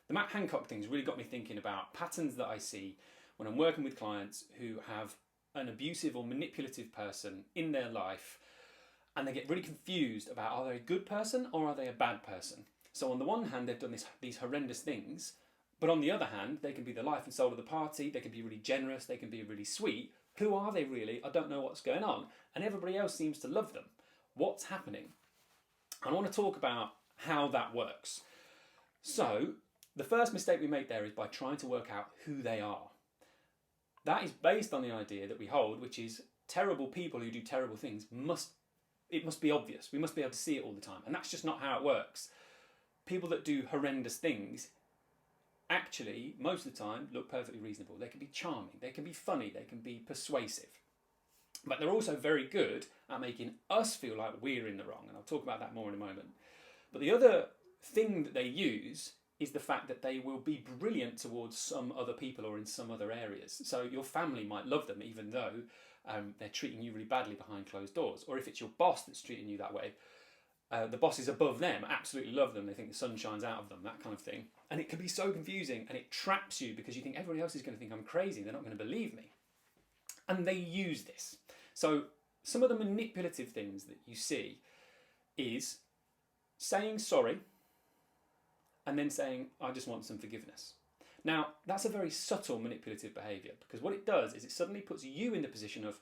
The Matt Hancock thing's really got me thinking about patterns that I see when I'm working with clients who have an abusive or manipulative person in their life, and they get really confused about, are they a good person or are they a bad person? So on the one hand, they've done these horrendous things, but on the other hand, they can be the life and soul of the party, they can be really generous, they can be really sweet. Who are they really? I don't know what's going on. And everybody else seems to love them. What's happening? I want to talk about how that works. So the first mistake we make there is by trying to work out who they are. That is based on the idea that we hold, which is terrible people who do terrible things it must be obvious. We must be able to see it all the time. And that's just not how it works. People that do horrendous things actually, most of the time, look perfectly reasonable. They can be charming, they can be funny, they can be persuasive. But they're also very good at making us feel like we're in the wrong. And I'll talk about that more in a moment. But the other thing that they use is the fact that they will be brilliant towards some other people or in some other areas. So your family might love them even though they're treating you really badly behind closed doors. Or if it's your boss that's treating you that way, the boss is above them, absolutely love them, they think the sun shines out of them, that kind of thing. And it can be so confusing, and it traps you because you think everybody else is going to think I'm crazy, they're not going to believe me. And they use this. So some of the manipulative things that you see is saying sorry and then saying, I just want some forgiveness. Now, that's a very subtle manipulative behaviour, because what it does is it suddenly puts you in the position of,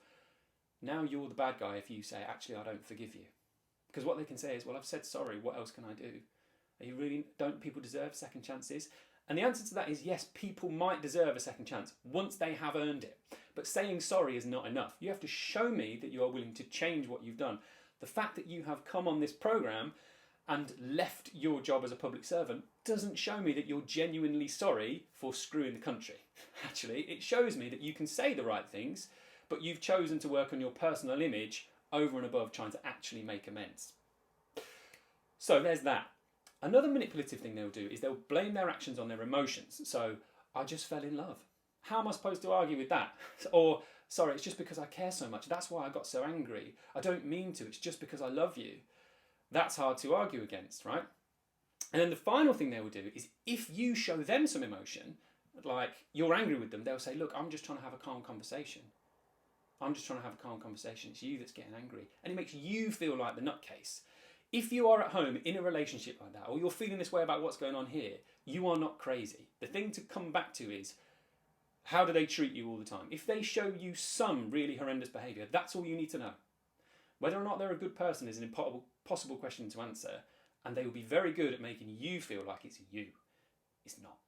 now you're the bad guy if you say, actually, I don't forgive you. Because what they can say is, well, I've said sorry, what else can I do? Don't people deserve second chances? And the answer to that is yes, people might deserve a second chance once they have earned it. But saying sorry is not enough. You have to show me that you are willing to change what you've done. The fact that you have come on this programme and left your job as a public servant doesn't show me that you're genuinely sorry for screwing the country. Actually, it shows me that you can say the right things, but you've chosen to work on your personal image over and above trying to actually make amends. So there's that. Another manipulative thing they'll do is they'll blame their actions on their emotions. So, I just fell in love. How am I supposed to argue with that? Or, sorry, it's just because I care so much. That's why I got so angry. I don't mean to. It's just because I love you. That's hard to argue against, right? And then the final thing they will do is if you show them some emotion, like you're angry with them, they'll say, look, I'm just trying to have a calm conversation. I'm just trying to have a calm conversation. It's you that's getting angry. And it makes you feel like the nutcase. If you are at home in a relationship like that, or you're feeling this way about what's going on here, you are not crazy. The thing to come back to is, how do they treat you all the time? If they show you some really horrendous behaviour, that's all you need to know. Whether or not they're a good person is an impossible question to answer, and they will be very good at making you feel like it's you. It's not.